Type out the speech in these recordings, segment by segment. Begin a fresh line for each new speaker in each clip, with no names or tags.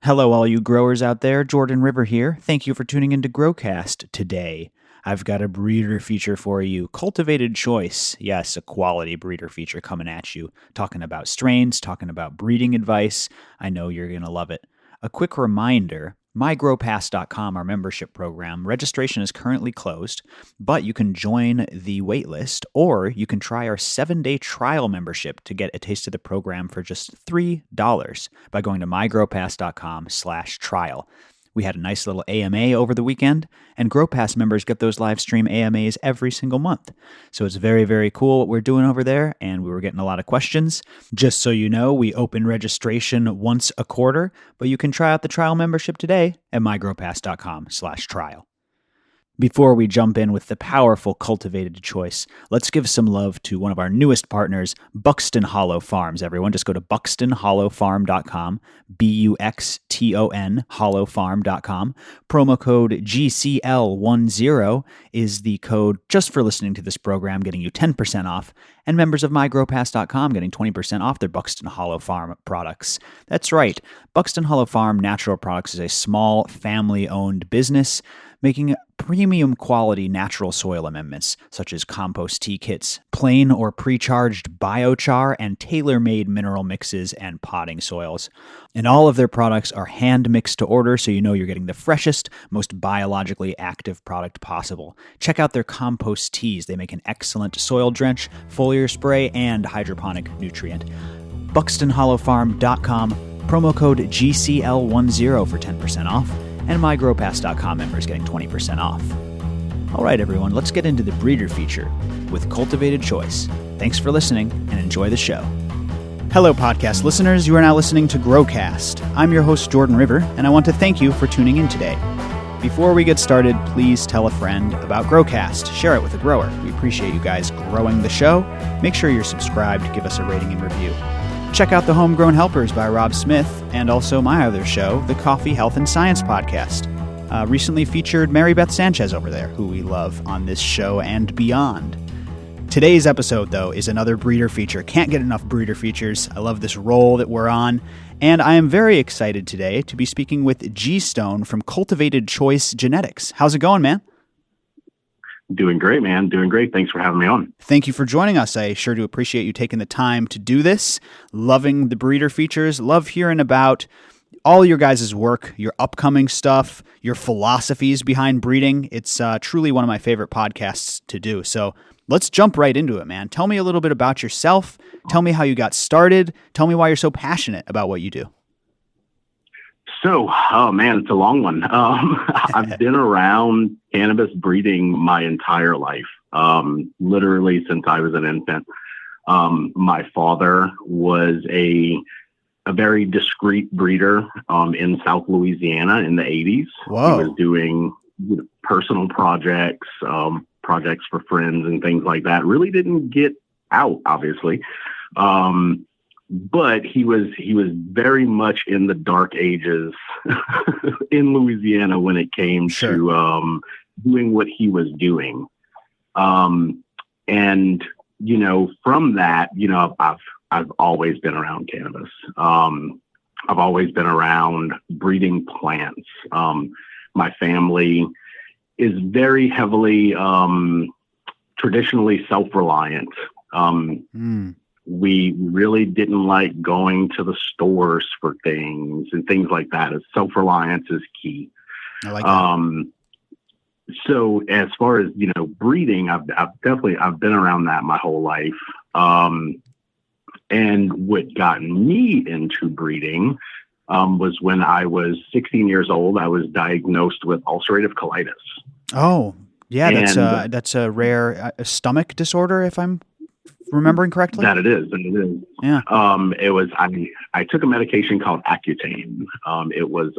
Hello, all you growers out there. Jordan River here. Thank you for tuning into Growcast today. I've got a breeder feature for you. Cultivated Choice. Yes, a quality breeder feature coming at you. Talking about strains, talking about breeding advice. I know you're going to love it. A quick reminder, mygrowpass.com, our membership program, registration is currently closed, but you can join the waitlist or you can try our 7-day trial membership to get a taste of the program for just $3 by going to mygrowpass.com/trial. We had a nice little AMA over the weekend, and GrowPass members get those live stream AMAs every single month. So it's very, very cool what we're doing over there, and we were getting a lot of questions. Just so you know, we open registration once a quarter, but you can try out the trial membership today at mygrowpass.com/trial. Before we jump in with the powerful Cultivated Choice, let's give some love to one of our newest partners, Buxton Hollow Farms. Everyone, just go to buxtonhollowfarm.com, BUXTON, hollowfarm.com. Promo code GCL10 is the code just for listening to this program, getting you 10% off, and members of mygrowpass.com getting 20% off their Buxton Hollow Farm products. That's right, Buxton Hollow Farm Natural Products is a small, family-owned business making premium quality natural soil amendments such as compost tea kits, plain or pre-charged biochar, and tailor-made mineral mixes and potting soils. And all of their products are hand-mixed to order, so you know you're getting the freshest, most biologically active product possible. Check out their compost teas. They make an excellent soil drench, foliar spray, and hydroponic nutrient. BuxtonHollowFarm.com, promo code GCL10 for 10% off. And mygrowpass.com members getting 20% off. All right, everyone, let's get into the breeder feature with Cultivated Choice. Thanks for listening and enjoy the show. Hello, podcast listeners. You are now listening to Growcast. I'm your host, Jordan River, and I want to thank you for tuning in today. Before we get started, please tell a friend about Growcast. Share it with a grower. We appreciate you guys growing the show. Make sure you're subscribed. Give us a rating and review. Check out The Homegrown Helpers by Rob Smith, and also my other show, the Coffee, Health, and Science Podcast. Recently featured Mary Beth Sanchez over there, who we love on this show and beyond. Today's episode, though, is another breeder feature. Can't get enough breeder features. I love this role that we're on. And I am very excited today to be speaking with G Stone from Cultivated Choice Genetics. How's it going, man?
Doing great, man. Doing great. Thanks for having me on.
Thank you for joining us. I sure do appreciate you taking the time to do this. Loving the breeder features. Love hearing about all your guys' work, your upcoming stuff, your philosophies behind breeding. It's truly one of my favorite podcasts to do. So let's jump right into it, man. Tell me a little bit about yourself. Tell me how you got started. Tell me why you're so passionate about what you do.
So, oh man, it's a long one. I've been around cannabis breeding my entire life, literally since I was an infant. My father was a very discreet breeder in South Louisiana in the 80s.
Whoa.
He was doing personal projects, projects for friends and things like that. Really didn't get out, obviously. But he was very much in the dark ages in Louisiana when it came to doing what he was doing. And you know, from that, you know, I've always been around cannabis. I've always been around breeding plants. My family is very heavily traditionally self-reliant. We really didn't like going to the stores for things and things like that. Self-reliance is key.
I like that.
So as far as, you know, breeding, I've been around that my whole life. And what got me into breeding was when I was 16 years old. I was diagnosed with ulcerative colitis.
Oh, yeah, that's a rare stomach disorder, if I'm remembering correctly.
That it is.
Yeah.
It was, I took a medication called Accutane. It was,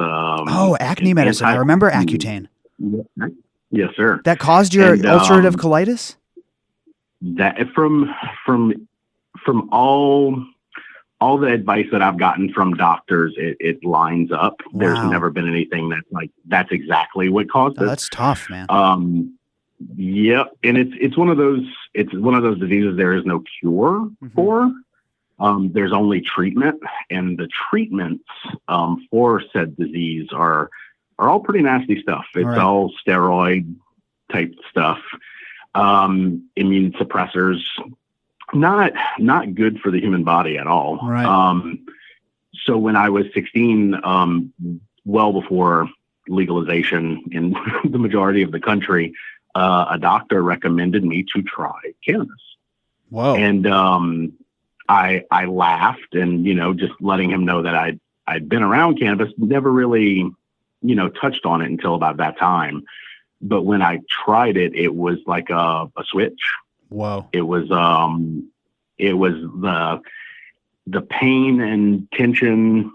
acne medicine. I remember Accutane.
Yes, sir.
That caused your ulcerative colitis?
That from all the advice that I've gotten from doctors, it lines up. Wow. There's never been anything that's like, that's exactly what caused it.
That's tough, man.
Yep. And it's one of those diseases there is no cure for. there's only treatment, and the treatments for said disease are all pretty nasty stuff. It's all steroid type stuff, immune suppressors, not good for the human body at all.
Right.
So when I was 16, well before legalization in the majority of the country, a doctor recommended me to try cannabis.
Whoa.
And I laughed, and, just letting him know that I'd been around cannabis, never really, touched on it until about that time. But when I tried it, it was like a switch.
Whoa.
It was the pain and tension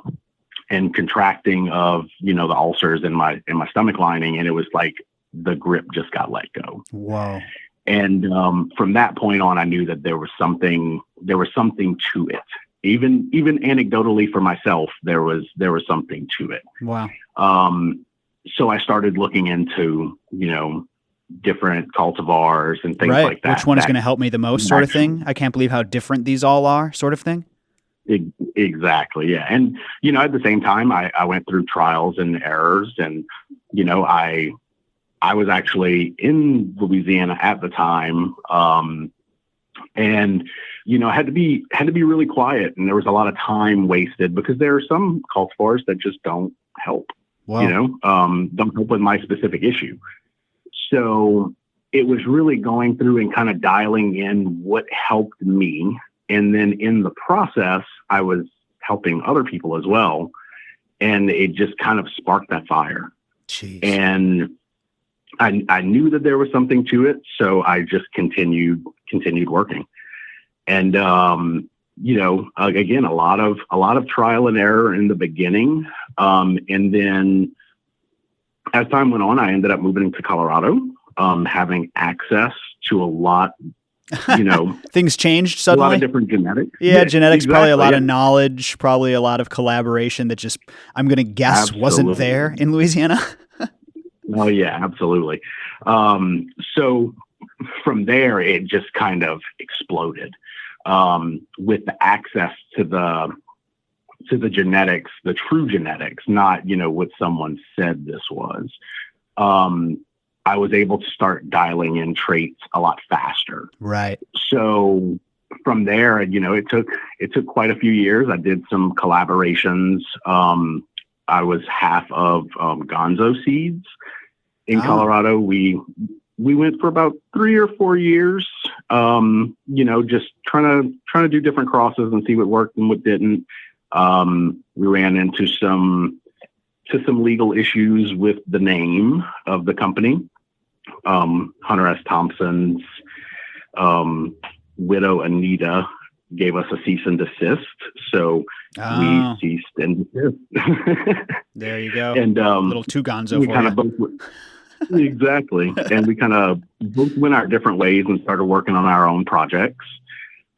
and contracting of, the ulcers in my stomach lining. And it was like the grip just got let go.
Wow.
And from that point on, I knew that there was something to it. Even anecdotally for myself, there was something to it.
Wow.
So I started looking into, different cultivars and things like that.
Which one is going to help me the most, sort of thing? I can't believe how different these all are, sort of thing.
Exactly. Yeah. And, at the same time, I went through trials and errors, and, I was actually in Louisiana at the time. And, I had to be really quiet, and there was a lot of time wasted because there are some cultivars that just don't help, don't help with my specific issue. So it was really going through and kind of dialing in what helped me. And then in the process, I was helping other people as well. And it just kind of sparked that fire.
Jeez. And
I knew that there was something to it. So I just continued working. And, again, a lot of trial and error in the beginning. And then as time went on, I ended up moving to Colorado, having access to a lot,
things changed suddenly.
A lot of different genetics.
Yeah, genetics, exactly, probably a lot of knowledge, probably a lot of collaboration that just, I'm going to guess, wasn't there in Louisiana.
Oh, yeah, absolutely. So from there, it just kind of exploded with the access to the genetics, the true genetics, not, what someone said this was. I was able to start dialing in traits a lot faster.
Right.
So from there, it took quite a few years. I did some collaborations. I was half of Gonzo Seeds in Colorado. We went for about 3 or 4 years, just trying to do different crosses and see what worked and what didn't. We ran into some legal issues with the name of the company. Hunter S. Thompson's widow, Anita, gave us a cease and desist. So we ceased and desist.
There you go.
And
a little too gonzo for you.
Both exactly. And we kind of both went our different ways and started working on our own projects.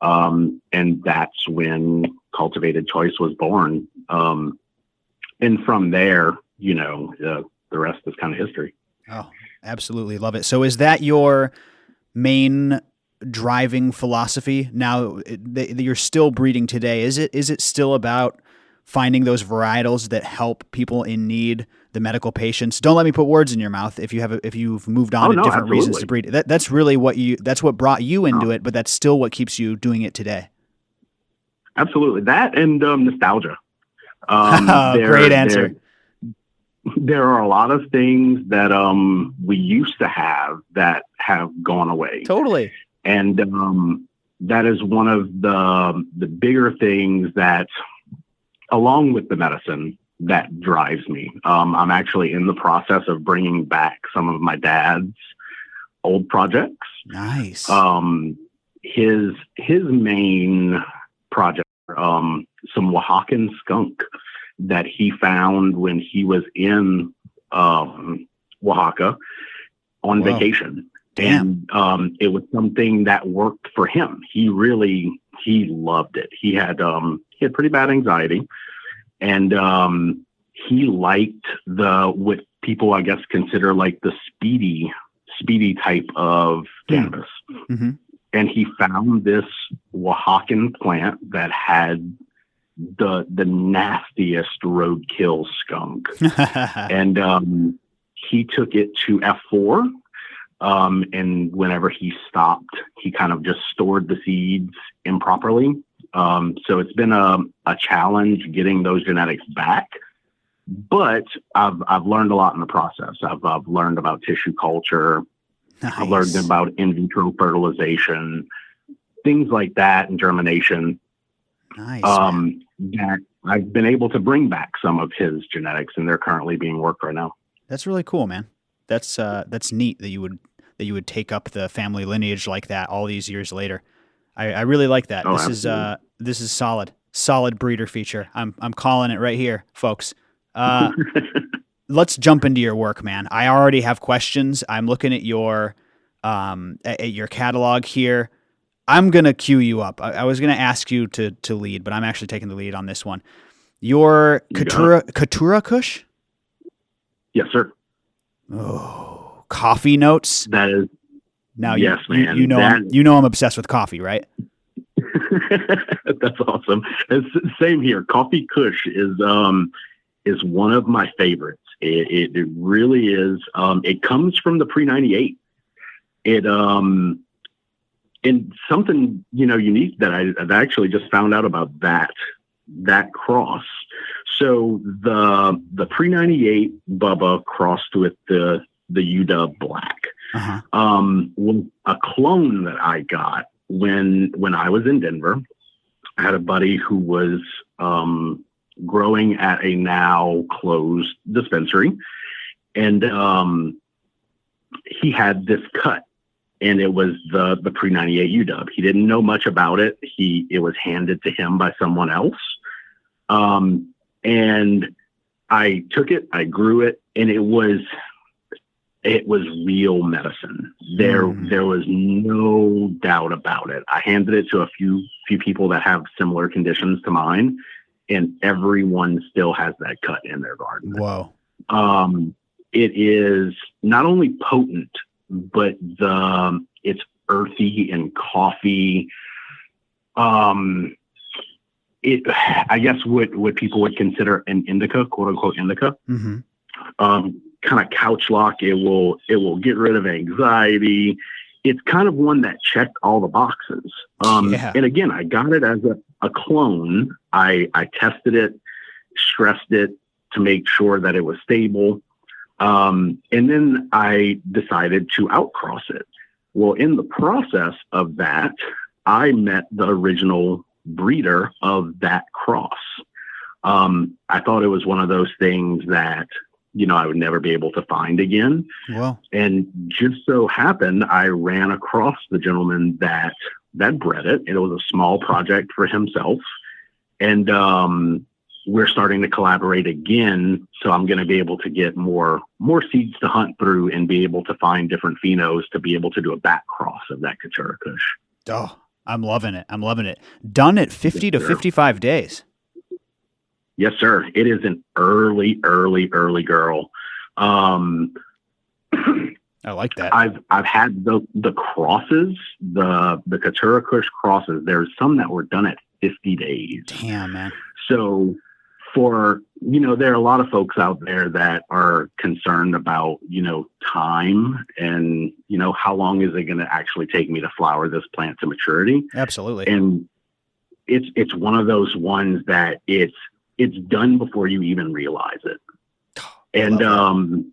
And that's when Cultivated Choice was born. And from there, the rest is kind of history.
Oh, absolutely. Love it. So is that your main driving philosophy now that you're still breeding today? Is it still about finding those varietals that help people in need, the medical patients? Don't let me put words in your mouth. If you've moved on to different
absolutely.
reasons to breed, that's really that's what brought you into it, but that's still what keeps you doing it today.
Absolutely. That and nostalgia.
Great answer.
There are a lot of things that we used to have that have gone away.
Totally.
And that is one of the bigger things that, along with the medicine, that drives me. I'm actually in the process of bringing back some of my dad's old projects.
Nice.
His main project, some Oaxacan skunk that he found when he was in Oaxaca on vacation.
Damn.
And it was something that worked for him. He loved it. He had pretty bad anxiety, and he liked what people, I guess, consider like the speedy type of cannabis.
Mm-hmm.
and he found this Oaxacan plant that had the nastiest roadkill skunk. And he took it to F4. And whenever he stopped, he kind of just stored the seeds improperly. So it's been a challenge getting those genetics back. But I've learned a lot in the process. I've learned about tissue culture.
Nice.
I've learned about in vitro fertilization, things like that, and germination.
Nice.
That I've been able to bring back some of his genetics, and they're currently being worked right now.
That's really cool, man. That's neat that you would take up the family lineage like that all these years later. I really like that.
Oh,
This is solid breeder feature. I'm calling it right here, folks. Let's jump into your work, man. I already have questions. I'm looking at your catalog here. I'm gonna cue you up. I was gonna ask you to lead, but I'm actually taking the lead on this one. Your Caturra Kush?
Yes, sir.
Oh, coffee notes.
That is.
Now,
yes, man.
You know I'm obsessed with coffee, right?
That's awesome. It's same here. Coffee Kush is one of my favorites. It really is. It comes from the pre-98. And something unique that I actually just found out about that cross. So the pre-98 Bubba crossed with the UW Black.
Uh-huh.
A clone that I got when I was in Denver. I had a buddy who was growing at a now closed dispensary, and he had this cut, and it was the pre-98 UW. He didn't know much about it. It was handed to him by someone else, and I took it, I grew it, and it was real medicine. There was no doubt about it. I handed it to a few people that have similar conditions to mine, and everyone still has that cut in their garden.
Whoa.
It is not only potent, but it's earthy and coffee. I guess what people would consider an indica, quote unquote indica.
Mm-hmm.
Kind of couch lock. It will get rid of anxiety. It's kind of one that checked all the boxes. And again, I got it as a clone. I tested it, stressed it to make sure that it was stable. And then I decided to outcross it. Well, in the process of that, I met the original breeder of that cross. I thought it was one of those things that I would never be able to find again.
Wow.
And just so happened, I ran across the gentleman that bred it. It was a small project for himself. And we're starting to collaborate again. So I'm going to be able to get more seeds to hunt through and be able to find different phenos to be able to do a back cross of that Caturra Kush.
Oh, I'm loving it. Done at 50 to 55 days.
Yes, sir. It is an early girl.
I like that.
I've had the crosses, the Caturra Kush crosses. There's some that were done at 50 days.
Damn, man.
So there are a lot of folks out there that are concerned about, time and, how long is it going to actually take me to flower this plant to maturity?
Absolutely.
And it's one of those ones that it's done before you even realize it. And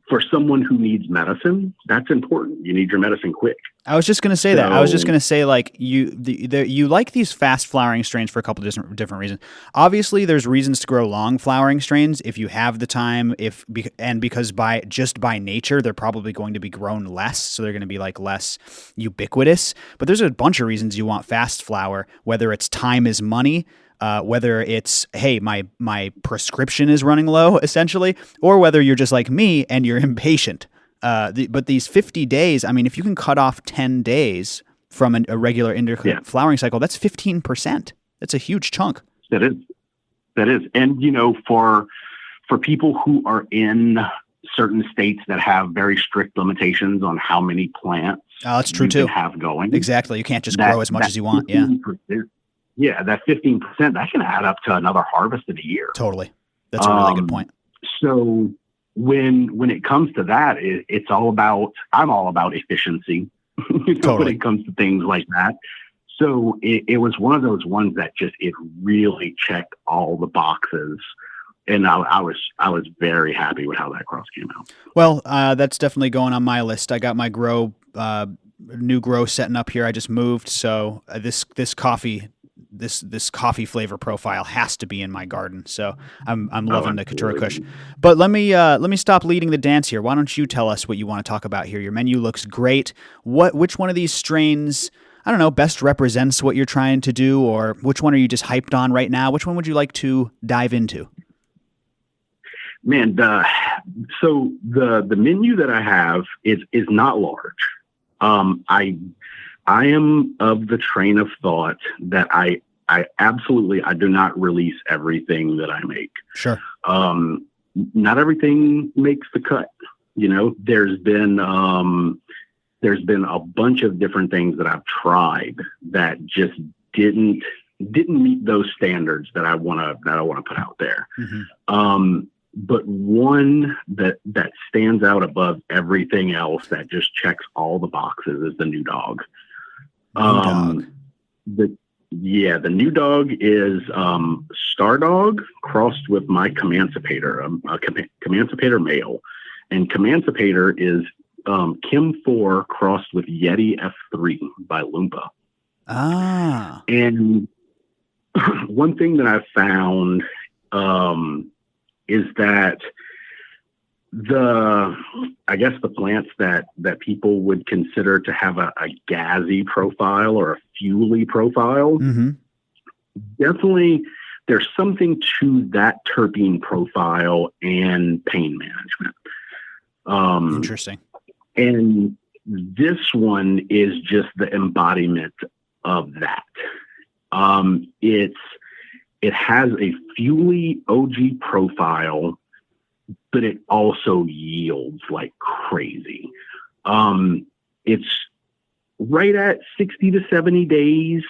for someone who needs medicine, that's important. You need your medicine quick.
I was just going to say that. I was just going to say, like, you like these fast flowering strains for a couple of different reasons. Obviously, there's reasons to grow long flowering strains if you have the time. Because by nature, they're probably going to be grown less, so they're going to be like less ubiquitous. But there's a bunch of reasons you want fast flower, whether it's time is money. Whether it's, hey, my prescription is running low, essentially, or whether you're just like me and you're impatient. But these 50 days, I mean, if you can cut off 10 days from a regular indica flowering cycle, that's 15%. That's a huge chunk.
That is. And, for people who are in certain states that have very strict limitations on how many plants
Oh, that's true
you
too.
can have going.
Exactly. You can't just grow as much as you want. Yeah.
15%, yeah, that 15%, that can add up to another harvest in a year.
Totally. That's a really good point.
So when it comes to that, I'm all about efficiency when it comes to things like that. So it was one of those ones that it really checked all the boxes. And I was very happy with how that cross came out.
Well, that's definitely going on my list. I got my new grow setting up here. I just moved. So this coffee flavor profile has to be in my garden. So I'm loving the Caturra Kush. But let me stop leading the dance here. Why don't you tell us what you want to talk about here? Your menu looks great. Which one of these strains, I don't know, best represents what you're trying to do, or which one are you just hyped on right now? Which one would you like to dive into?
Man, so the menu that I have is not large. I am of the train of thought that I do not release everything that I make.
Sure.
Not everything makes the cut. There's been a bunch of different things that I've tried that just didn't meet those standards that I want to put out there.
Mm-hmm.
But one that stands out above everything else that just checks all the boxes is the new Dawg.
Dawg.
The new Dawg is Star Dog crossed with my Comancipator, a Comancipator male, and Comancipator is Kim 4 crossed with Yeti F3 by Loompa.
Ah.
And one thing that I've found is that the plants that people would consider to have a gazzy profile or a fuely profile,
mm-hmm.
definitely there's something to that terpene profile and pain management.
Interesting.
And this one is just the embodiment of that. It has a fuely OG profile, but it also yields like crazy. It's right at 60 to 70 days,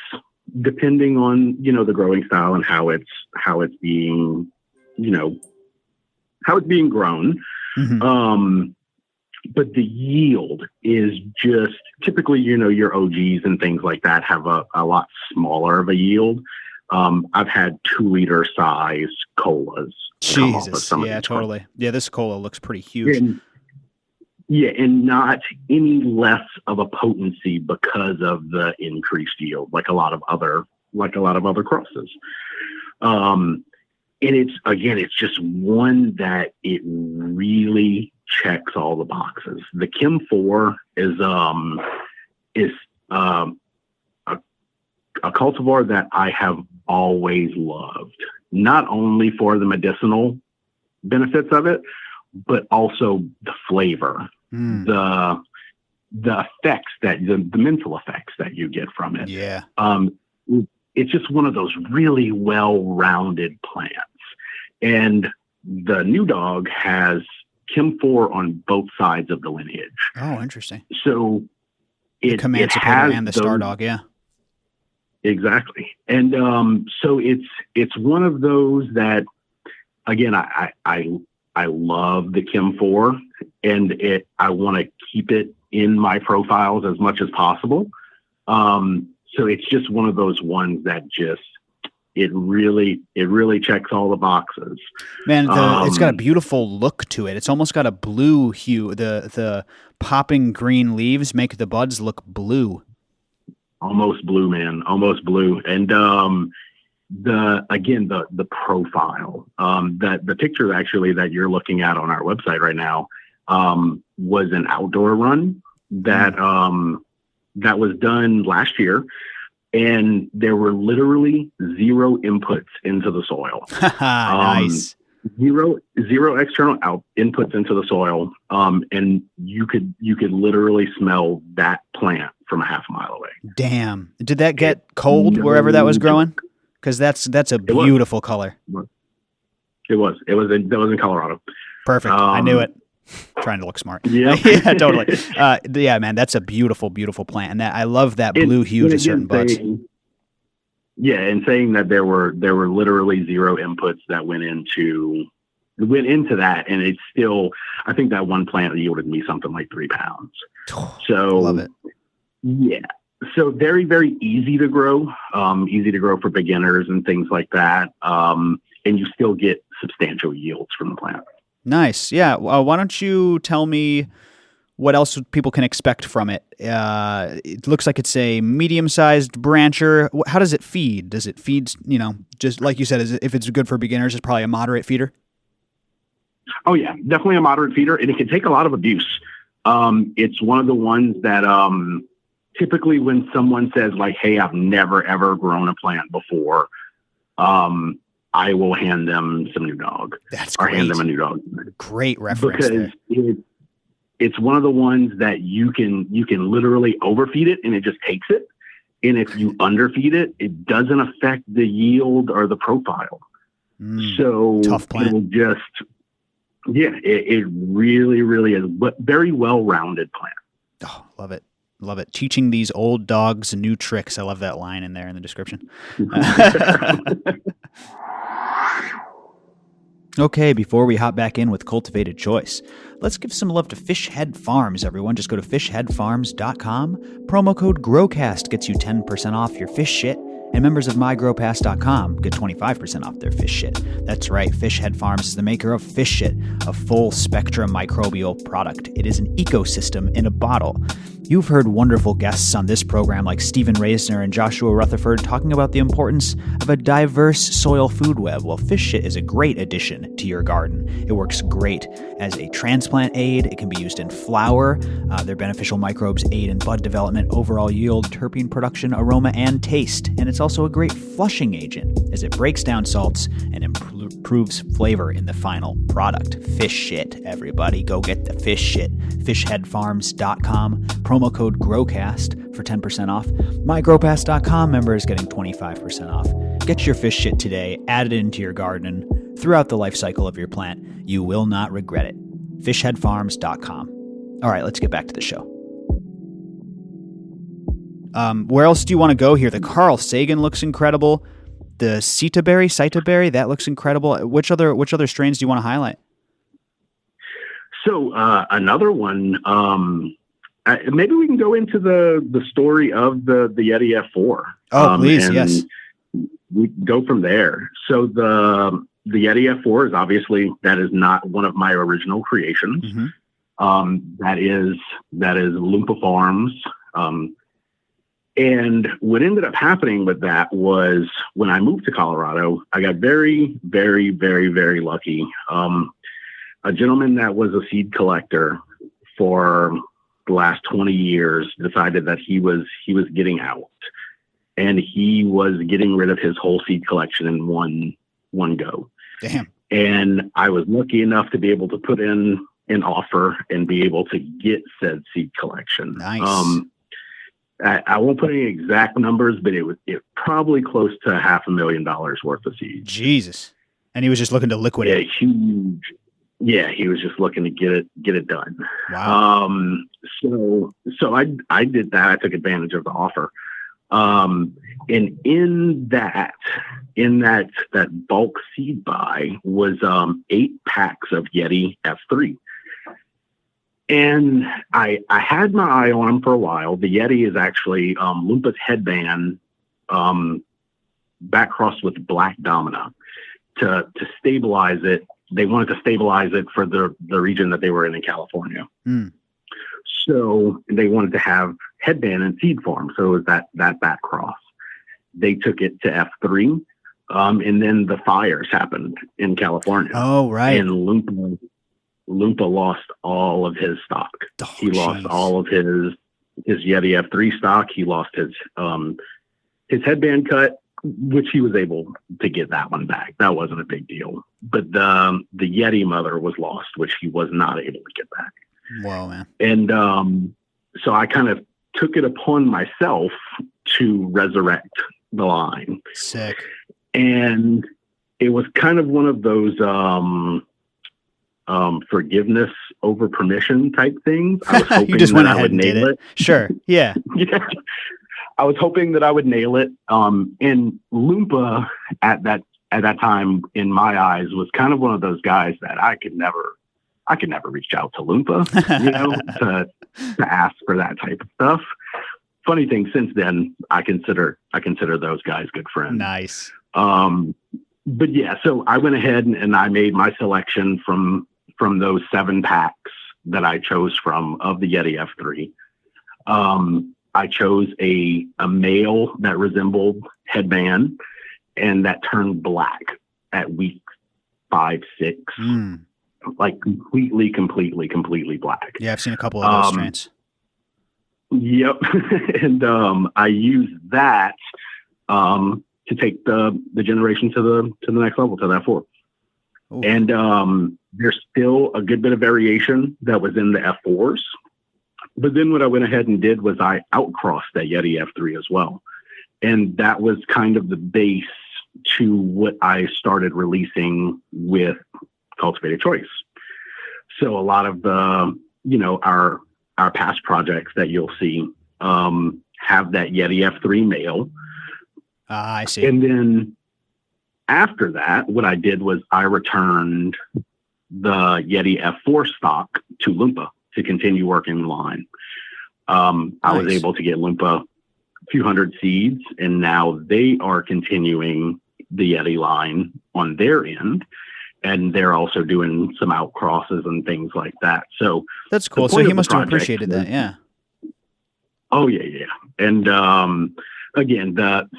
depending on, the growing style and how it's being, how it's being grown.
Mm-hmm.
But the yield is just typically, your OGs and things like that have a lot smaller of a yield. I've had 2-liter size colas.
Jesus. Yeah, totally. Crops. Yeah, this cola looks pretty huge.
And not any less of a potency because of the increased yield, like a lot of other crosses. And it's just one that it really checks all the boxes. The Kim 4 is a cultivar that I have always loved, not only for the medicinal benefits of it, but also the flavor, the effects the mental effects that you get from it.
Yeah.
It's just one of those really well-rounded plants. And the new Dawg has Kim 4 on both sides of the lineage.
Oh, interesting.
So
the Comancipator and the Star Dawg, yeah.
Exactly. And so it's one of those that, again, I love the Kim 4, and I want to keep it in my profiles as much as possible. So it's just one of those ones that just it really checks all the boxes.
Man, it's got a beautiful look to it. It's almost got a blue hue. The popping green leaves make the buds look blue.
Almost blue, man. Almost blue. And the profile, the picture actually that you're looking at on our website right now was an outdoor run that was done last year. And there were literally 0 inputs into the soil.
Nice.
Zero external inputs into the soil. And you could literally smell that plant from a half mile away.
Damn. Did that get cold wherever that was growing? Because that's a beautiful color.
That was in Colorado.
Perfect. I knew it. Trying to look smart.
Yeah.
Yeah, totally. Yeah, man, that's a beautiful, beautiful plant. And I love that blue hue to certain buds.
And saying that there were literally zero inputs that went into that, and it's still, I think that one plant yielded me something like 3 pounds. So
love it.
Yeah. So very, very easy to grow for beginners and things like that. And you still get substantial yields from the plant.
Nice. Yeah. Why don't you tell me what else people can expect from it? It looks like it's a medium-sized brancher. How does it feed? Does it feed, just like you said, if it's good for beginners, it's probably a moderate feeder?
Oh, yeah. Definitely a moderate feeder. And it can take a lot of abuse. It's one of the ones that typically when someone says, like, hey, I've never, ever grown a plant before, I will hand them some new Dawg.
That's great.
Or hand them a new Dawg.
Great reference.
Because it's one of the ones that you can literally overfeed it and it just takes it. And if you underfeed it, it doesn't affect the yield or the profile. So
tough plant.
It'll just, it really, really is, but very well-rounded plant.
Oh, love it. Love it. Teaching these old dogs new tricks. I love that line in there in the description. Okay, before we hop back in with Cultivated Choice, let's give some love to Fishhead Farms, everyone. Just go to fishheadfarms.com. Promo code GROWCAST gets you 10% off your fish shit, and members of mygrowpass.com get 25% off their fish shit. That's right, Fishhead Farms is the maker of Fish Shit, a full-spectrum microbial product. It is an ecosystem in a bottle. You've heard wonderful guests on this program like Stephen Reisner and Joshua Rutherford talking about the importance of a diverse soil food web. Well, Fish Shit is a great addition to your garden. It works great as a transplant aid. It can be used in flower. Their beneficial microbes aid in bud development, overall yield, terpene production, aroma, and taste. And it's also a great flushing agent as it breaks down salts and improves flavor in the final product. Fish Shit, everybody. Go get the Fish Shit. Fishheadfarms.com. Promo code GROWCAST for 10% off. MyGrowPass.com members getting 25% off. Get your fish shit today. Add it into your garden throughout the life cycle of your plant. You will not regret it. Fishheadfarms.com. All right, let's get back to the show. Where else do you want to go here? The Carl Sagan looks incredible. The Sitaberry, that looks incredible. Which other strains do you want to highlight?
So another one, maybe we can go into the story of the Yeti F4.
Oh, please, yes.
We go from there. So the Yeti F4 is obviously, that is not one of my original creations. Mm-hmm. That is Loompa Farms. And what ended up happening with that was when I moved to Colorado, I got very, very, very, very lucky. A gentleman that was a seed collector for the last 20 years decided that he was getting out, and he was getting rid of his whole seed collection in one go.
Damn.
And I was lucky enough to be able to put in an offer and be able to get said seed collection.
Nice.
I won't put any exact numbers, but it probably close to $500,000 worth of seeds.
Jesus. And he was just looking to liquidate.
Yeah, huge. Yeah, he was just looking to get it done.
Wow.
So I did that. I took advantage of the offer. And in that bulk seed buy was 8 packs of Yeti F3. And I had my eye on him for a while. The Yeti is actually Loompa's headband back crossed with black domina to stabilize it. They wanted to stabilize it for the region that they were in California. Mm. So they wanted to have headband and seed form. So it was that back cross. They took it to F3. And then the fires happened in California.
Oh, right.
And Loompa lost all of his stock.
Oh,
he lost all of his Yeti F3 stock. He lost his headband cut, which he was able to get that one back. That wasn't a big deal. But the Yeti mother was lost, which he was not able to get back.
Wow, man.
And so I kind of took it upon myself to resurrect the line.
Sick.
And it was kind of one of those forgiveness over permission type things. I was hoping
You just went
that I
ahead
would
and did
nail
it. Sure. Yeah.
Yeah. I was hoping that I would nail it. And Loompa at that time, in my eyes, was kind of one of those guys that I could never reach out to Loompa, to ask for that type of stuff. Funny thing, since then, I consider those guys good friends.
Nice.
But yeah, so I went ahead and I made my selection from those 7 packs that I chose from of the Yeti F3. I chose a male that resembled headband and that turned black at week 5, 6. Like completely black.
Yeah, I've seen a couple of those strains.
Yep. And I used that to take the generation to the next level, to that 4. Ooh. And there's still a good bit of variation that was in the F4s. But then what I went ahead and did was I outcrossed that Yeti F3 as well. And that was kind of the base to what I started releasing with Cultivated Choice. So a lot of the, our past projects that you'll see have that Yeti F3 male.
I see.
And then after that, what I did was I returned the Yeti F4 stock to Loompa to continue working the line. I was able to get Loompa a few hundred seeds, and now they are continuing the Yeti line on their end. And they're also doing some outcrosses and things like that. So
that's cool. So he must have appreciated that. Yeah.
Oh yeah. And again,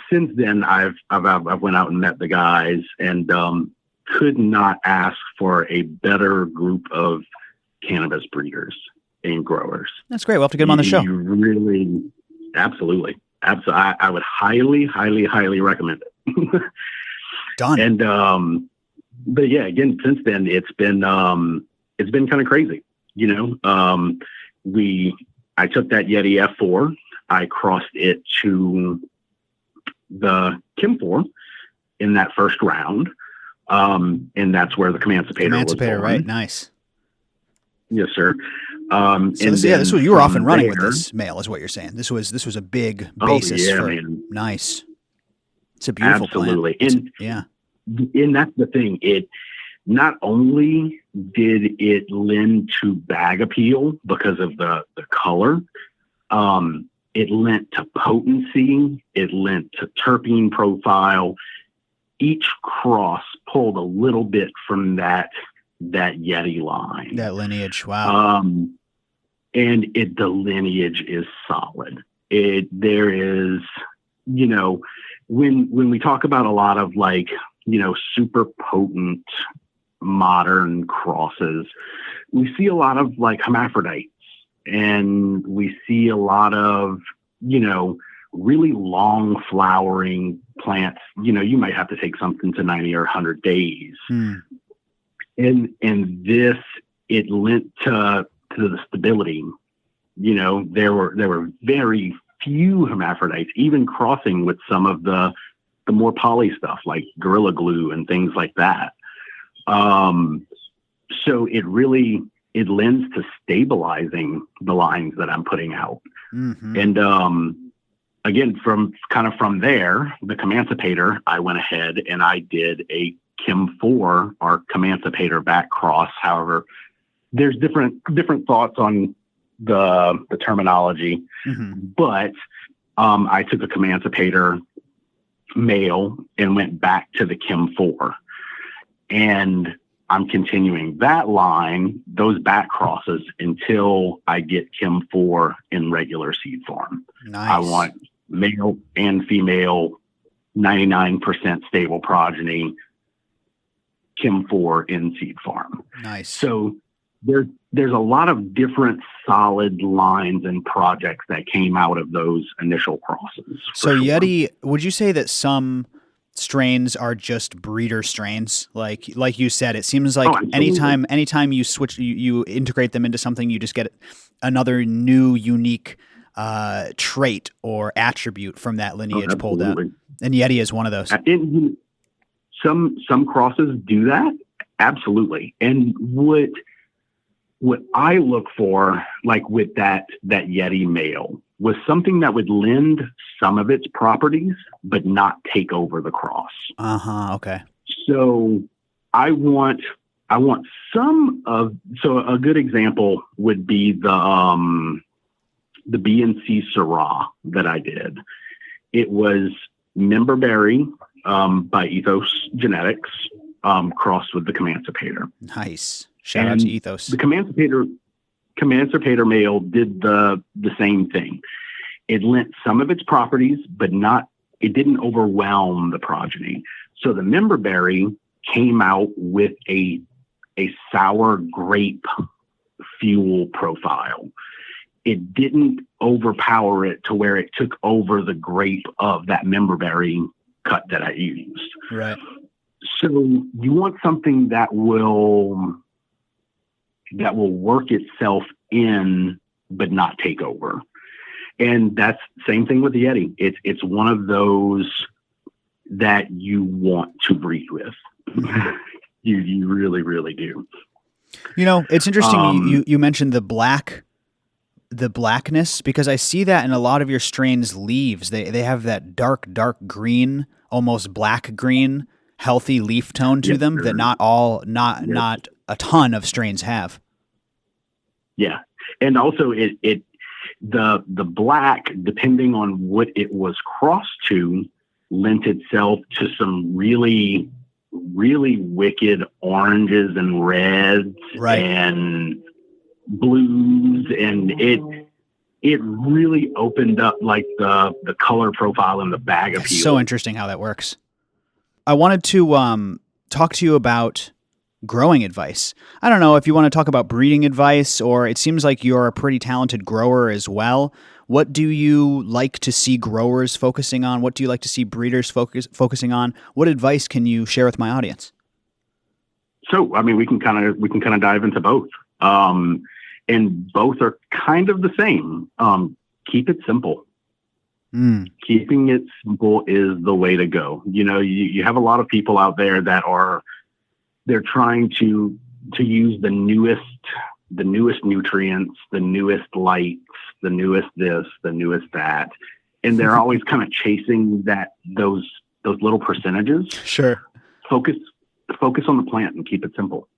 since then I've went out and met the guys, and could not ask for a better group of cannabis breeders and growers.
That's great. We'll have to get him on the show.
You really, absolutely. I would highly recommend it.
Done.
And but yeah, again, since then it's been kind of crazy. I took that Yeti F4, I crossed it to the Kim 4 in that first round. And that's where the Emancipator was born.
Right? Nice.
Yes, sir.
So this was, you were off and running with this male, is what you're saying. This was a big basis for man. Nice. It's a beautiful
Absolutely.
plant.
And that's the thing. It not only did it lend to bag appeal because of the color, it lent to potency, it lent to terpene profile. Each cross pulled a little bit from that Yeti line.
That lineage, wow.
And the lineage is solid. There is, when we talk about a lot of super potent modern crosses, we see a lot of hermaphrodites, and we see a lot of, really long flowering plants. You might have to take something to 90 or 100 days. And this, it lent to the stability. There were very few hermaphrodites, even crossing with some of the more poly stuff like Gorilla Glue and things like that. So it lends to stabilizing the lines that I'm putting out. Mm-hmm. And again, from there, the Emancipator, I went ahead and I did a Kim 4 or Emancipator back cross. However, there's different thoughts on the terminology, but I took a Emancipator male and went back to the Kim 4, and I'm continuing that line, those back crosses, until I get Kim 4 in regular seed form.
Nice.
I want male and female 99% stable progeny Kim 4 in seed form.
Nice.
So there's a lot of different solid lines and projects that came out of those initial crosses.
So Yeti, would you say that some strains are just breeder strains? Like you said, it seems like anytime you switch, you integrate them into something, you just get another new unique trait or attribute from that lineage pulled out. And Yeti is one of those.
Some crosses do that. absolutely. And what I look for, like with that Yeti male, was something that would lend some of its properties, but not take over the cross.
Okay.
So I want some of, so a good example would be the BNC Syrah that I did. It was Memberberry by Ethos Genetics crossed with the Comancipator.
Nice. Shout out to Ethos.
The Comancipator male did the same thing. It lent some of its properties, but it didn't overwhelm the progeny. So the Memberberry came out with a sour grape fuel profile. It didn't overpower it to where it took over the grape of that Memberberry cut that I used.
Right.
So you want something that will work itself in, but not take over. And that's the same thing with the Yeti. It's one of those that you want to breed with. You really, really do.
It's interesting. You mentioned the blackness, because I see that in a lot of your strains' leaves. They have that dark green, almost black green, healthy leaf tone to them that not a ton of strains have.
Yeah. And also the black, depending on what it was crossed to, lent itself to some really, really wicked oranges and reds and blues. And it really opened up like the color profile and the bag appeal.
It's so interesting how that works. I wanted to talk to you about growing advice. I don't know if you want to talk about breeding advice, or it seems like you're a pretty talented grower as well. What do you like to see growers focusing on? What do you like to see breeders focusing on? What advice can you share with my audience?
So, I mean, we can kind of dive into both. And both are kind of the same. Keep it simple. Keeping it simple is the way to go. You have a lot of people out there that they're trying to use the newest nutrients, the newest lights, the newest this, the newest that, and they're always kind of chasing those little percentages.
Sure.
Focus on the plant and keep it simple.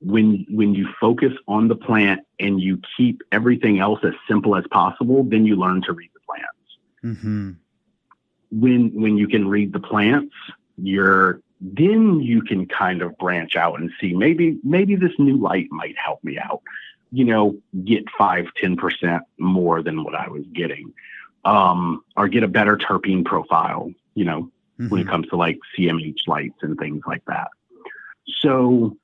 When you focus on the plant and you keep everything else as simple as possible, then you learn to read the plants.
Mm-hmm.
When you can read the plants, then you can kind of branch out and see maybe this new light might help me out, get 5-10% more than what I was getting, or get a better terpene profile, when it comes to like CMH lights and things like that. So,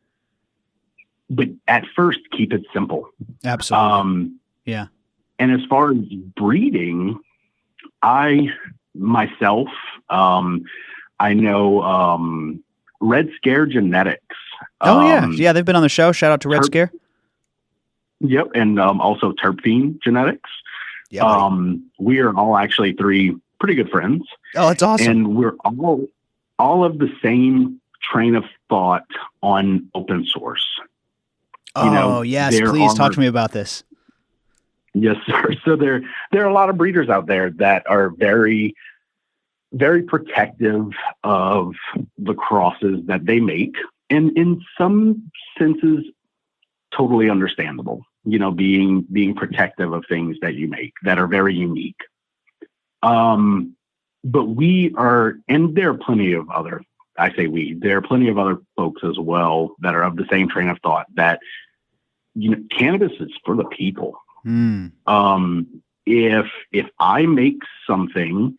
but at first keep it simple.
Absolutely. Yeah.
And as far as breeding, I myself, I know Red Scare Genetics.
Yeah, they've been on the show. Shout out to Red Scare.
Yep, and also Terpene Genetics.
Yeah,
we are all actually 3 pretty good friends.
Oh, that's awesome.
And we're all of the same train of thought on open source.
Yes, please talk to me about this.
Yes, sir. So there are a lot of breeders out there that are very, very protective of the crosses that they make, and in some senses, totally understandable. Being protective of things that you make that are very unique. But we are, and there are plenty of other. There are plenty of other folks as well that are of the same train of thought that cannabis is for the people. If I make something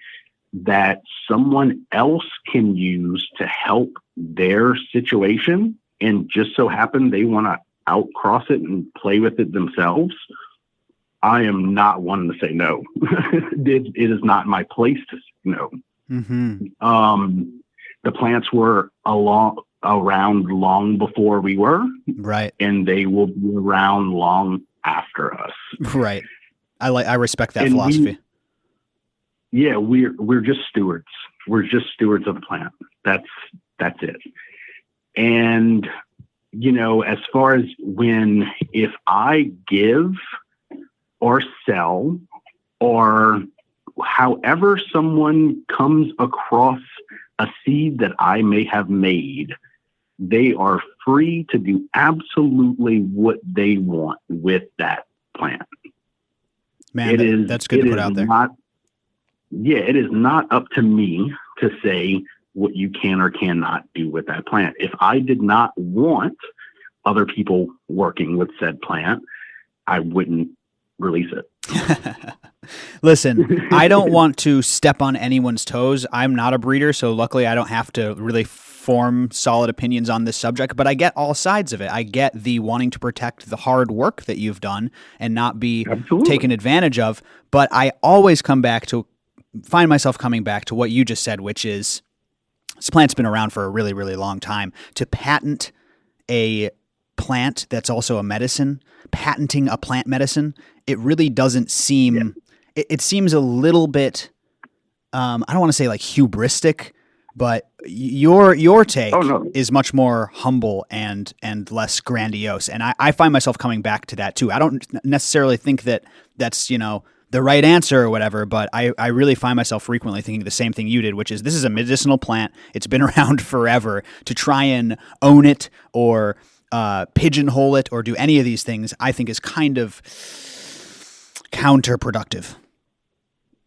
that someone else can use to help their situation, and just so happen they want to outcross it and play with it themselves, I am not one to say no. It is not my place to say no. The plants were around long before we were,
right,
and they will be around long after us.
Right. I respect that philosophy.
We're just stewards. We're just stewards of the plant. That's it. And, as far as if I give or sell, or however someone comes across a seed that I may have made, they are free to do absolutely what they want with that plant.
Man, that's good to put out there.
It is not up to me to say what you can or cannot do with that plant. If I did not want other people working with said plant, I wouldn't release it.
Listen, I don't want to step on anyone's toes. I'm not a breeder, so luckily I don't have to really form solid opinions on this subject, but I get all sides of it. I get the wanting to protect the hard work that you've done and not be taken advantage of, but I always find myself coming back to what you just said, which is this plant's been around for a really, really long time. To patent a plant that's also a medicine, patenting a plant medicine, it really doesn't seem, it seems a little bit, I don't want to say like hubristic, but your take is much more humble and less grandiose. And I find myself coming back to that too. I don't necessarily think that that's, the right answer or whatever, but I really find myself frequently thinking the same thing you did, which is this is a medicinal plant. It's been around forever. To try and own it or pigeonhole it or do any of these things, I think is kind of counterproductive.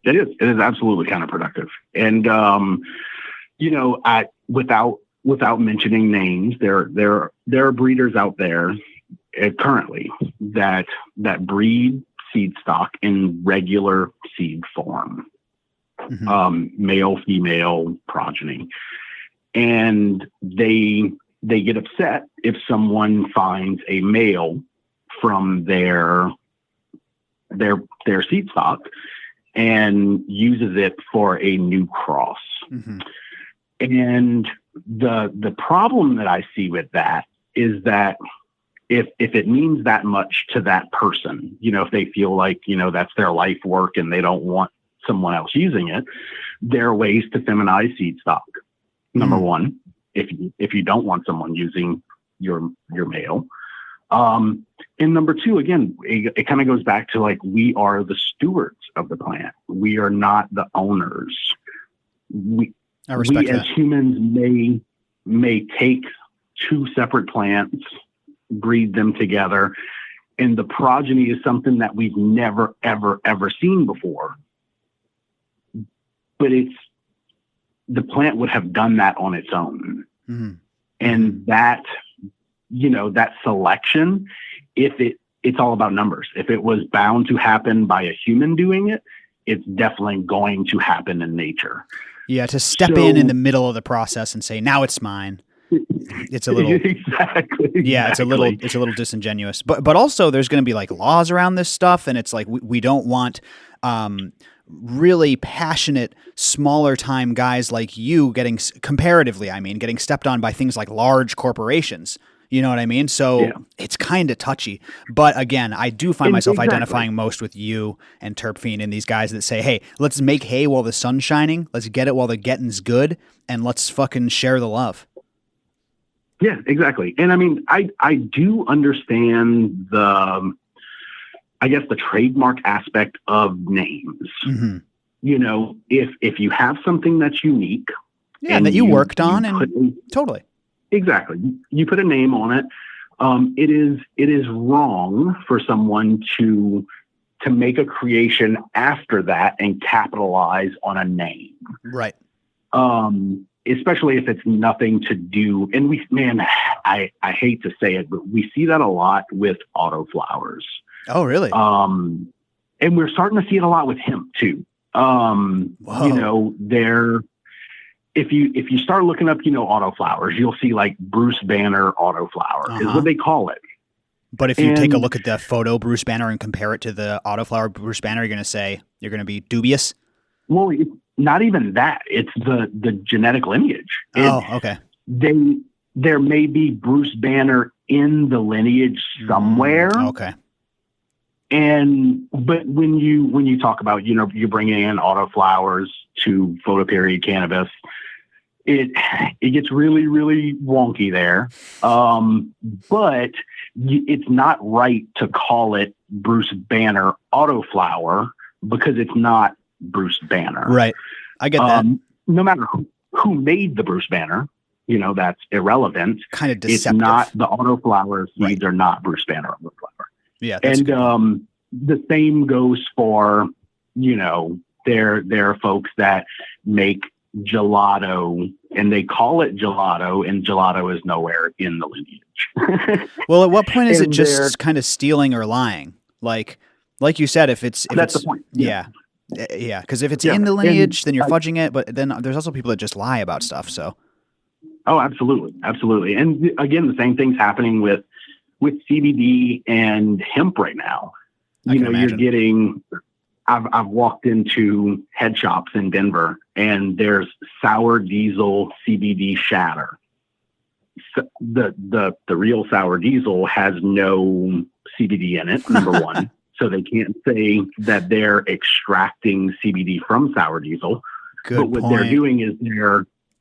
It is absolutely counterproductive. And, without mentioning names, there are breeders out there currently that breed seed stock in regular seed form, male, female progeny. And they get upset if someone finds a male from their seed stock and uses it for a new cross. Mm-hmm. And the problem that I see with that is that if it means that much to that person, if they feel like, that's their life work and they don't want someone else using it, there are ways to feminize seed stock. Number one, if you don't want someone using your male. And number two, again, it kind of goes back to like, we are the stewards of the plant. We are not the owners.
I respect
we
that.
As humans may take two separate plants, breed them together, and the progeny is something that we've never, ever, ever seen before. But the plant would have done that on its own. Mm-hmm. And that selection, it's all about numbers. If it was bound to happen by a human doing it, it's definitely going to happen in nature.
Yeah, to step in the middle of the process and say, now it's mine. It's a little
exactly.
It's a little disingenuous. But also there's going to be like laws around this stuff, and it's like we don't want really passionate, smaller time guys like you getting stepped on by things like large corporations. You know what I mean? So It's kind of touchy. But again, I do find myself identifying most with you and Terpene and these guys that say, hey, let's make hay while the sun's shining. Let's get it while the getting's good. And let's fucking share the love.
Yeah, exactly. And I mean, I do understand the trademark aspect of names. Mm-hmm. If you have something that's unique.
Yeah, and that you worked on totally.
Exactly. You put a name on it. It is wrong for someone to make a creation after that and capitalize on a name.
Right.
Especially if it's nothing to do. And I hate to say it, but we see that a lot with autoflowers.
Oh, really?
And we're starting to see it a lot with hemp too. If you start looking up, autoflowers, you'll see like Bruce Banner autoflower is what they call it.
But if you take a look at the photo Bruce Banner and compare it to the autoflower Bruce Banner, you're going to be dubious.
Well, it's not even that. It's the genetic lineage.
Okay.
There may be Bruce Banner in the lineage somewhere.
Okay.
But when you talk about, you're bringing in autoflowers to photoperiod cannabis, it gets really, really wonky there. But it's not right to call it Bruce Banner Autoflower because it's not Bruce Banner.
Right. I get that.
No matter who made the Bruce Banner, that's irrelevant.
Kind of deceptive.
It's not the Autoflower seeds are not Bruce Banner Autoflower.
Yeah. That's
and the same goes for, there are folks that make gelato and they call it gelato, and gelato is nowhere in the lineage.
Well, at what point is it just kind of stealing or lying? Like you said, if that's
the point.
Yeah. Yeah. Because if it's in the lineage, then you're fudging it. But then there's also people that just lie about stuff. So.
Oh, absolutely. Absolutely. And again, the same thing's happening with CBD and hemp right now. You're getting, I've walked into head shops in Denver and there's sour diesel CBD shatter. So the real sour diesel has no CBD in it, number one. So they can't say that they're extracting CBD from sour diesel.
Good
but what
point.
they're doing is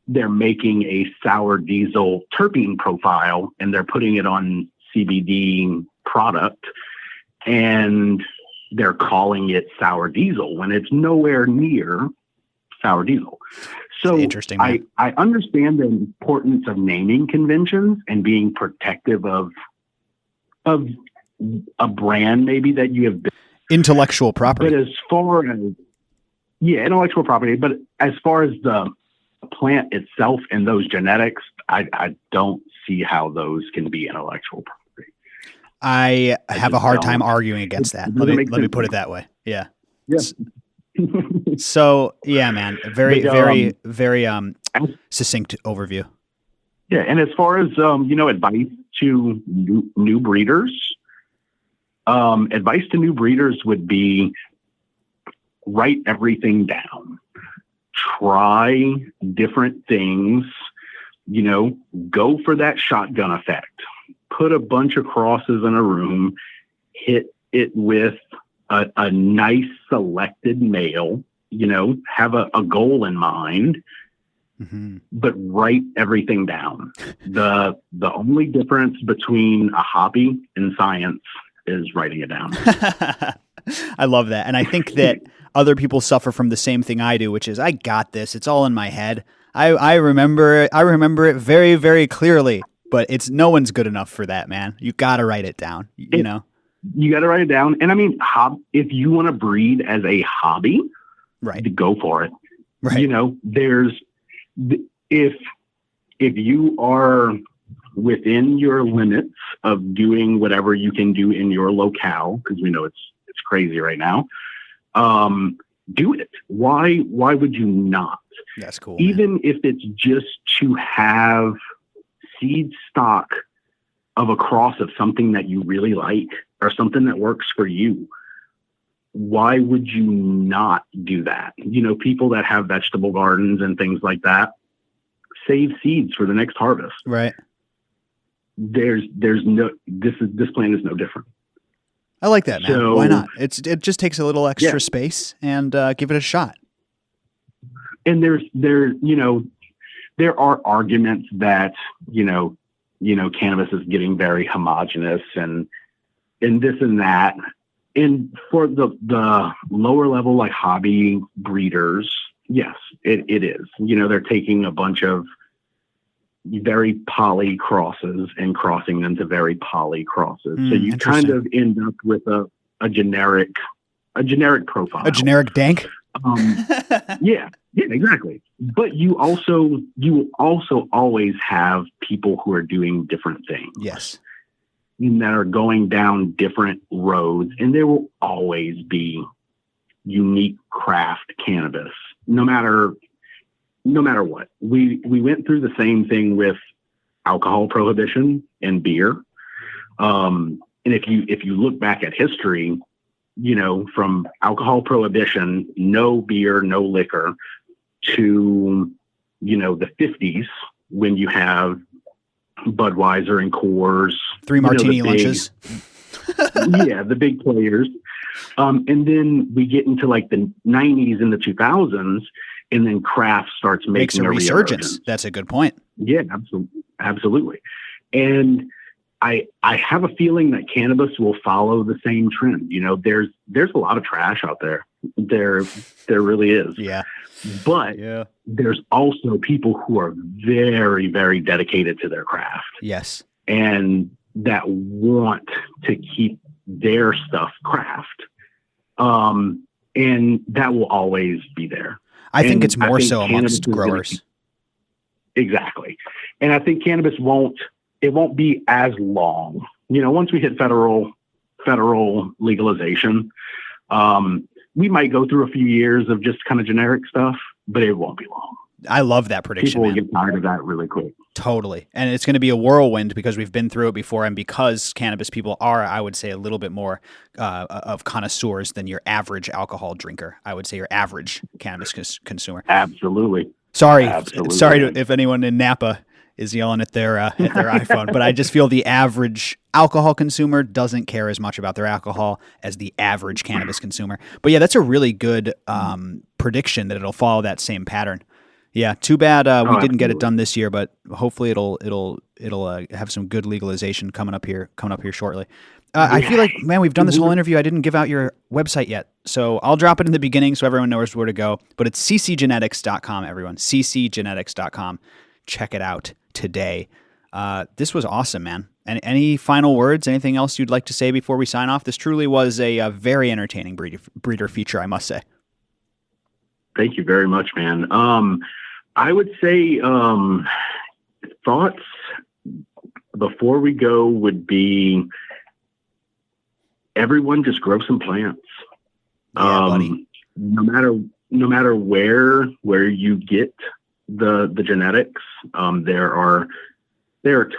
they're making a sour diesel terpene profile and they're putting it on CBD product and they're calling it sour diesel when it's nowhere near sour diesel. So
interesting,
I understand the importance of naming conventions and being protective of a brand maybe that you have built.
Intellectual property.
But as far as intellectual property, but as far as the plant itself and those genetics, I don't see how those can be intellectual property.
I have a hard time arguing against that. Let me put it that way. Yeah.
Yes.
So yeah, man, very succinct overview.
Yeah. And as far as, advice to new breeders, would be write everything down, try different things, go for that shotgun effect. Put a bunch of crosses in a room, hit it with a nice selected male, have a goal in mind, but write everything down. The only difference between a hobby and science is writing it down.
I love that. And I think that other people suffer from the same thing I do, which is I got this. It's all in my head. I remember it very, very clearly. But no one's good enough for that, man. You got to write it down, You
got to write it down. And I mean, if you want to breed as a hobby,
right,
go for it.
Right.
If you are within your limits of doing whatever you can do in your locale, because we know it's crazy right now, do it. Why would you not?
That's cool.
Even if it's just to have seed stock of a cross of something that you really like or something that works for you. Why would you not do that? People that have vegetable gardens and things like that, save seeds for the next harvest.
Right.
This plant is no different.
I like that, man. So, why not? It just takes a little extra space and give it a shot.
And there are arguments that, cannabis is getting very homogenous and this and that. And for the lower level, like hobby breeders, yes, it is. They're taking a bunch of very poly crosses and crossing them to very poly crosses. So you kind of end up with a generic profile.
A generic dank?
Yeah, exactly. But you also always have people who are doing different things.
Yes.
That are going down different roads, and there will always be unique craft cannabis, no matter what. We went through the same thing with alcohol prohibition and beer. And if you look back at history, from alcohol prohibition, no beer, no liquor, to, the 50s when you have Budweiser and Coors.
3 martini lunches.
Yeah, the big players. And then we get into like the 90s and the 2000s, and then craft starts
Makes
making
a
a
resurgence.
reemergence.
That's a good point.
Yeah, absolutely. And I have a feeling that cannabis will follow the same trend. You know, there's a lot of trash out there. There really is.
Yeah.
But there's also people who are very, very dedicated to their craft.
Yes.
And that want to keep their stuff craft. And that will always be there.
I think it's more so amongst growers.
Exactly. And I think cannabis won't be as long. You know, once we hit federal legalization, we might go through a few years of just kind of generic stuff, but it won't be long.
I love that prediction.
People will get tired of that really quick.
Totally. And it's going to be a whirlwind because we've been through it before. And because cannabis people are, I would say, a little bit more of connoisseurs than your average alcohol drinker. I would say your average cannabis consumer.
Absolutely.
Sorry if anyone in Napa is yelling at their iPhone, but I just feel the average alcohol consumer doesn't care as much about their alcohol as the average cannabis consumer. But yeah, that's a really good prediction that it'll follow that same pattern. Yeah, too bad we didn't get it done this year, but hopefully it'll have some good legalization coming up here shortly. I feel like, man, we've done this whole interview. I didn't give out your website yet, so I'll drop it in the beginning so everyone knows where to go. But it's ccgenetics.com, everyone. ccgenetics.com. Check it out today. This was awesome, man. And any final words? Anything else you'd like to say before we sign off? This truly was a very entertaining breeder feature, I must say.
Thank you very much, man. I would say thoughts before we go would be everyone just grow some plants.
Yeah, buddy.
No matter where you get the genetics, there are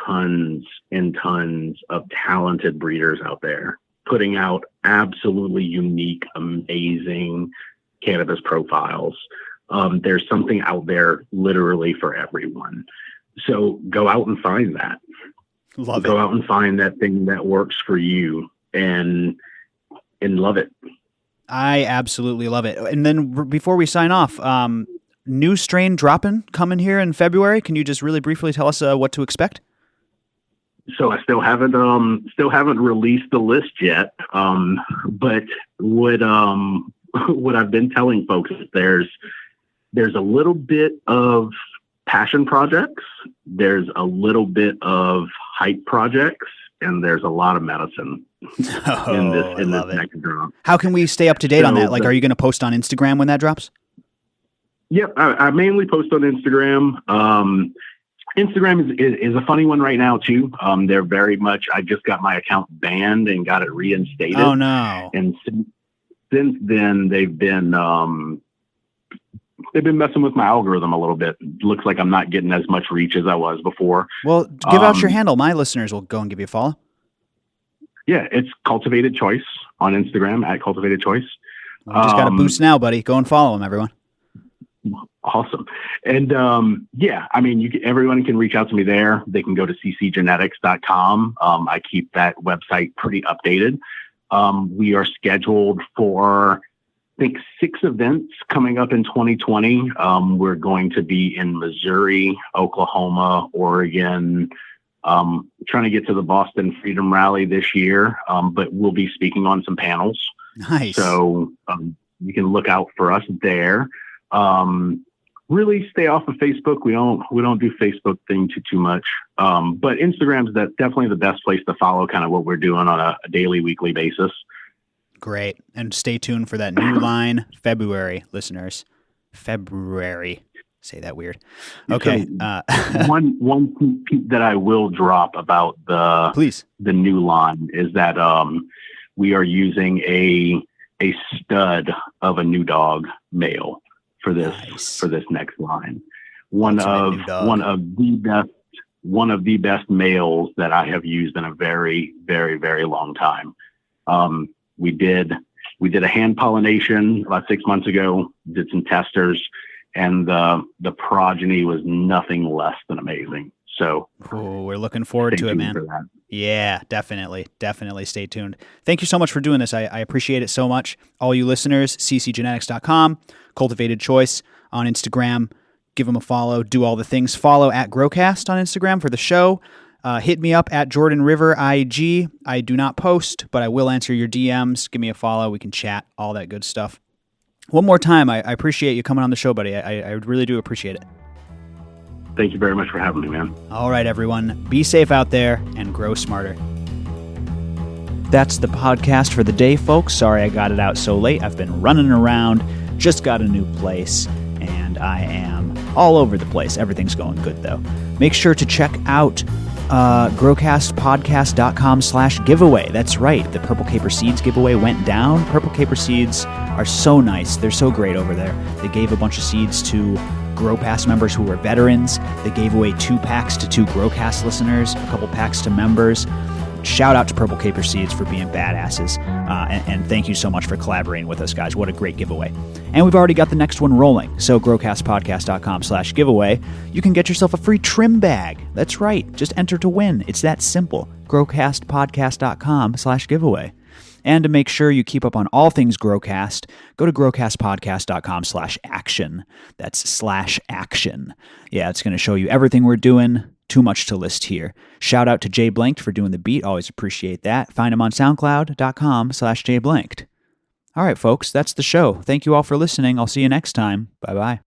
tons and tons of talented breeders out there putting out absolutely unique, amazing cannabis profiles. There's something out there literally for everyone. So go out and find that. Go out and find that thing that works for you and love it.
I absolutely love it. And then before we sign off, new strain coming here in February. Can you just really briefly tell us what to expect?
So I still haven't released the list yet. But what I've been telling folks is there's a little bit of passion projects, there's a little bit of hype projects, and there's a lot of medicine in this next drop.
How can we stay up to date on that? Like, are you going to post on Instagram when that drops?
Yep, I mainly post on Instagram. Instagram is a funny one right now too. They're very much. I just got my account banned and got it reinstated.
Oh no!
And since then, they've been messing with my algorithm a little bit. It looks like I'm not getting as much reach as I was before.
Well, give out your handle. My listeners will go and give you a follow.
Yeah, it's Cultivated Choice on Instagram at Cultivated Choice.
Well, just got a boost now, buddy. Go and follow them, everyone.
Awesome. And everyone can reach out to me there. They can go to ccgenetics.com. I keep that website pretty updated. We are scheduled for, I think, 6 events coming up in 2020. We're going to be in Missouri, Oklahoma, Oregon, trying to get to the Boston Freedom Rally this year, but we'll be speaking on some panels.
Nice.
So you can look out for us there. Really stay off of Facebook. We don't do Facebook thing too much. But Instagram's definitely the best place to follow kind of what we're doing on a daily, weekly basis. Great.
And stay tuned for that new line, February, listeners. February. Say that weird. Okay.
So, one peep that I will drop about the new line is that we are using a stud of a new Dawg male for this next line. One of the best males that I have used in a very, very, very long time. We did a hand pollination about 6 months ago, did some testers, and the progeny was nothing less than amazing. So
we're looking forward to it, man. Yeah, definitely stay tuned. Thank you so much for doing this. I appreciate it so much. All you listeners, ccgenetics.com, Cultivated Choice. on Instagram. Give them a follow. Do all the things. Follow at Growcast on Instagram for the show. Hit me up at Jordan River IG. I do not post, but I will answer your DMs. Give me a follow. We can chat, all that good stuff. One more time, I appreciate you coming on the show, buddy. I really do appreciate it.
Thank you very much for having me, man.
All right, everyone. Be safe out there and grow smarter. That's the podcast for the day, folks. Sorry I got it out so late. I've been running around, just got a new place, and I am all over the place. Everything's going good, though. Make sure to check out growcastpodcast.com/giveaway. That's right. The Purple Caper Seeds giveaway went down. Purple Caper Seeds are so nice. They're so great over there. They gave a bunch of seeds to GrowPass members who were veterans. They gave away 2 packs to 2 GrowCast listeners, a couple packs to members. Shout out to Purple Caper Seeds for being badasses. And thank you so much for collaborating with us, guys. What a great giveaway. And we've already got the next one rolling. So growcastpodcast.com/giveaway. You can get yourself a free trim bag. That's right. Just enter to win. It's that simple. growcastpodcast.com/giveaway. And to make sure you keep up on all things Growcast, go to growcastpodcast.com/action. That's /action. Yeah, it's going to show you everything we're doing. Too much to list here. Shout out to Jay Blanked for doing the beat. Always appreciate that. Find him on soundcloud.com/JayBlanked. All right, folks, that's the show. Thank you all for listening. I'll see you next time. Bye-bye.